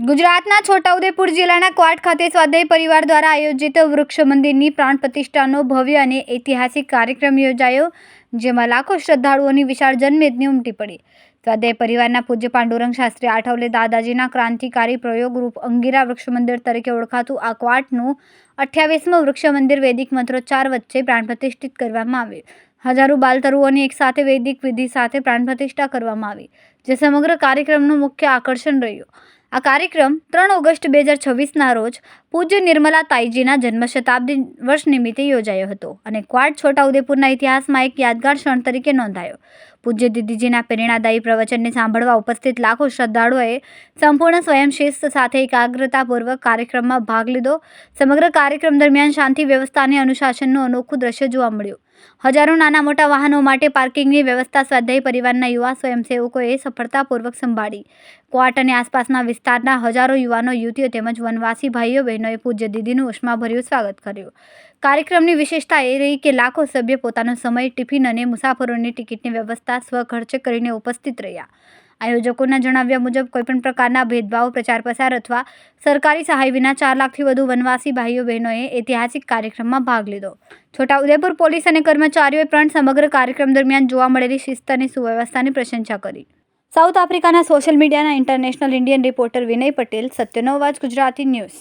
ગુજરાતના છોટાઉદેપુર જિલ્લાના ક્વાટ ખાતે સ્વાધ્યાય પરિવાર દ્વારા આયોજિત વૃક્ષ મંદિરની પ્રાણ પ્રતિષ્ઠાનો ભવ્ય અને ઐતિહાસિક કાર્યક્રમ યોજાયો, જેમાં લાખો શ્રદ્ધાળુઓની વિશાળ જનમેદની ઉમટી પડી. સ્વાધ્યાય પરિવારના પૂજ્ય પાંડુરંગ શાસ્ત્રી આઠવલે દાદાજીના ક્રાંતિકારી પ્રયોગરૂપ અંગીરા વૃક્ષ મંદિર તરીકે ઓળખાતું આ ક્વાટનું 28મું વૃક્ષ મંદિર વૈદિક મંત્રોચ્ચાર વચ્ચે પ્રાણ પ્રતિષ્ઠિત કરવામાં આવ્યું. હજારો બાલતરુઓની એક સાથે વૈદિક વિધિ સાથે પ્રાણ પ્રતિષ્ઠા કરવામાં આવી, જે સમગ્ર કાર્યક્રમનું મુખ્ય આકર્ષણ રહ્યું. આ કાર્યક્રમ 3 ઓગસ્ટ 2026ના રોજ પૂજ્ય નિર્મલા તાઈજીના જન્મ શતાબ્દી વર્ષ નિમિત્તે યોજાયો હતો અને ક્વાટ છોટાઉદેપુરના ઇતિહાસમાં એક યાદગાર ક્ષણ તરીકે નોંધાયો. પૂજ્ય દીદીજીના પ્રેરણાદાયી પ્રવચનને સાંભળવા ઉપસ્થિત લાખો શ્રદ્ધાળુઓએ સંપૂર્ણ સ્વયંશિસ્ત સાથે એકાગ્રતાપૂર્વક કાર્યક્રમમાં ભાગ લીધો. સમગ્ર કાર્યક્રમ દરમિયાન શાંતિ વ્યવસ્થા અને અનુશાસનનું અનોખું દ્રશ્ય જોવા મળ્યું. હજારો નાના મોટા વાહનો માટે પાર્કિંગની વ્યવસ્થા સ્વાધ્યાય પરિવારના યુવા સ્વયંસેવકોએ સફળતાપૂર્વક સંભાળી. ક્વાટ અને આસપાસના વિસ્તારના હજારો યુવાનો, યુવતીઓ તેમજ વનવાસી ભાઈઓ બહેનોએ પૂજ્ય દીદીનું ઉષ્માભર્યું સ્વાગત કર્યું. કાર્યક્રમની વિશેષતા એ રહી કે લાખો સભ્ય પોતાનો સમય, ટિફિન અને મુસાફરોની ટિકિટની વ્યવસ્થા સ્વખર્ચે કરીને ઉપસ્થિત રહ્યા. આયોજકોના જણાવ્યા મુજબ કોઈપણ પ્રકારના ભેદભાવ, પ્રચાર પ્રસાર અથવા સરકારી સહાય વિના 4 લાખથી વધુ વનવાસી ભાઈઓ બહેનોએ ઐતિહાસિક કાર્યક્રમમાં ભાગ લીધો. છોટાઉદેપુર પોલીસ અને કર્મચારીઓએ પણ સમગ્ર કાર્યક્રમ દરમિયાન જોવા મળેલી શિસ્ત અને સુવ્યવસ્થાની પ્રશંસા કરી. સાઉથ આફ્રિકાના સોશિયલ મીડિયાના ઇન્ટરનેશનલ ઇન્ડિયન રિપોર્ટર વિનય પટેલ, સત્યનો અવાજ ગુજરાતી ન્યૂઝ.